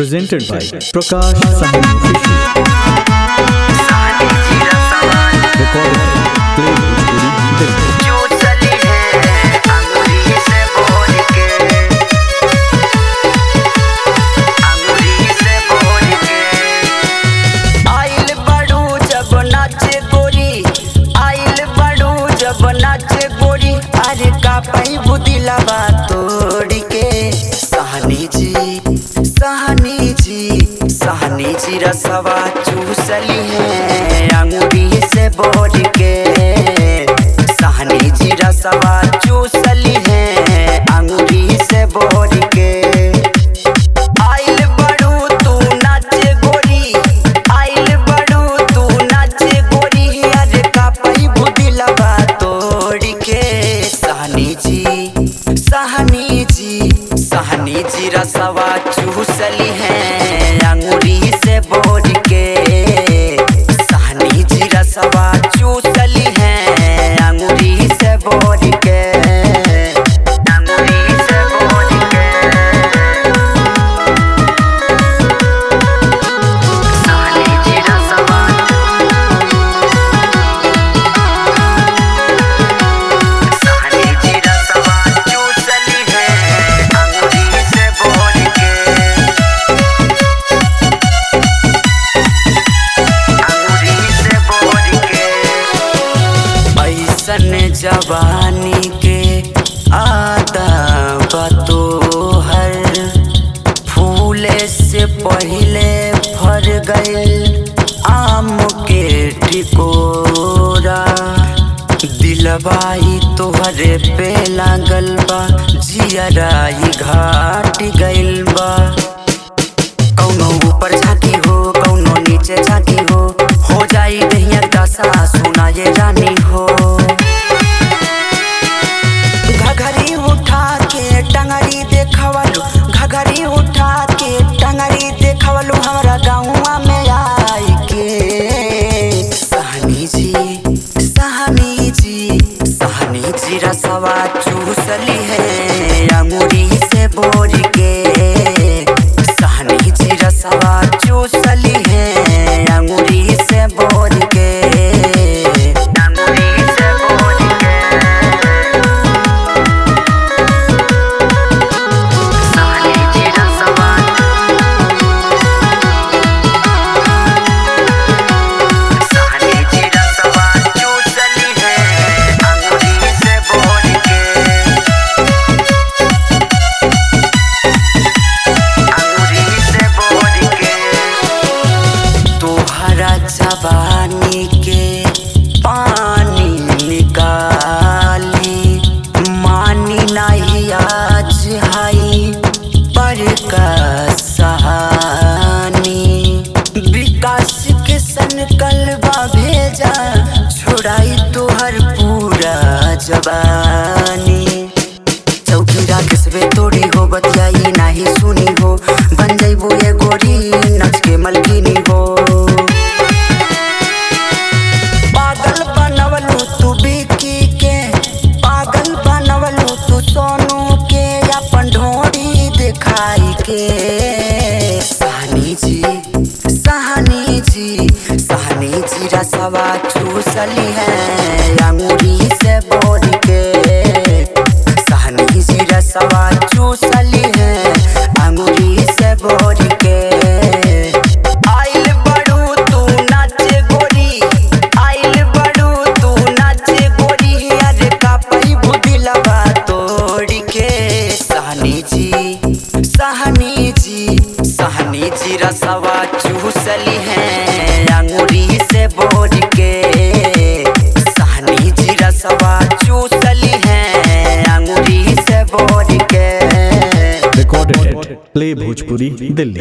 Presented by Prakash Sahni Official. Recorded Play Bhojpuri Delhi. सहनी जी रसवा चूसली है अंगूरी से बोर के। सहनी जी रसवा चूसली है अंगूरी से बोर के। आइल बड़ू तू नाचे गोरी, आइल बड़ू तू नाचे गोरी, अरे का पही बुदिलवा तोड़ के। सहनी जी रसवा चूसली है अंगूरी से बोर के। सहनी जी रसवा चूसली है अंगूरी से बोर के। अंगूरी से बोर के। सहनी जी रसवा, सहनी जी रसवा चूसली है अंगूरी से बोर के। जवानी के आदा बतोहर फूले से पहले भर गइल आम के टिकोरा। दिलवाई तोहरे पे लागल बा, जियराई घाट गइल बा। कौनो ऊपर झांकी हो कौनो नीचे झांकी हो जाई दहिया दशा सुना ये रानी हो। घघरी उठा के टंगरी देखवलू, घघरी उठा के टंगरी देखवलू हमारा गाँवा में आई के। सहनी जी रसवा चूसली है अंगूरी से बोर के। सहनी जी रसवा चूसली है अंगूरी से बोर के। अंगूरी से बोर के। सहनी जी रसवा, सहनी जी रसवा चूसली है अंगूरी से बोर के। अंगूरी से बोर के। तोहरा जवानी के पानी निकाली, मानी नहीं आज हाई पर का सहानी। विकास के संकल्पा भेजा छोड़ाई तोहर पूरा जवानी। चौकी राखसबे तोड़ी हो बतियाई नाही सुनी हो, बन जइबो ये गोरी नच के मलकिनी हो। पागल बनवलू तू बिकी के, पागल बनवलू तू सोनू के, अपन ढोड़ी दिखाई के। सहनी जी रसवा चूसली है अंगूरी से बोर के। सहनी जी रसवा चूसली है अंगूरी से बोर के। आइल बड़ू तू नाचे गोरी, आइल बड़ू तू नाचे गोरी, अरे का पही बुदिलवा तोड़ के। सहनी जी रसवा चूसली है अंगूरी से बोर के। सहनी जी रसवा चूसली है अंगूरी से बोर के। Recorded Play Bhojpuri Delhi.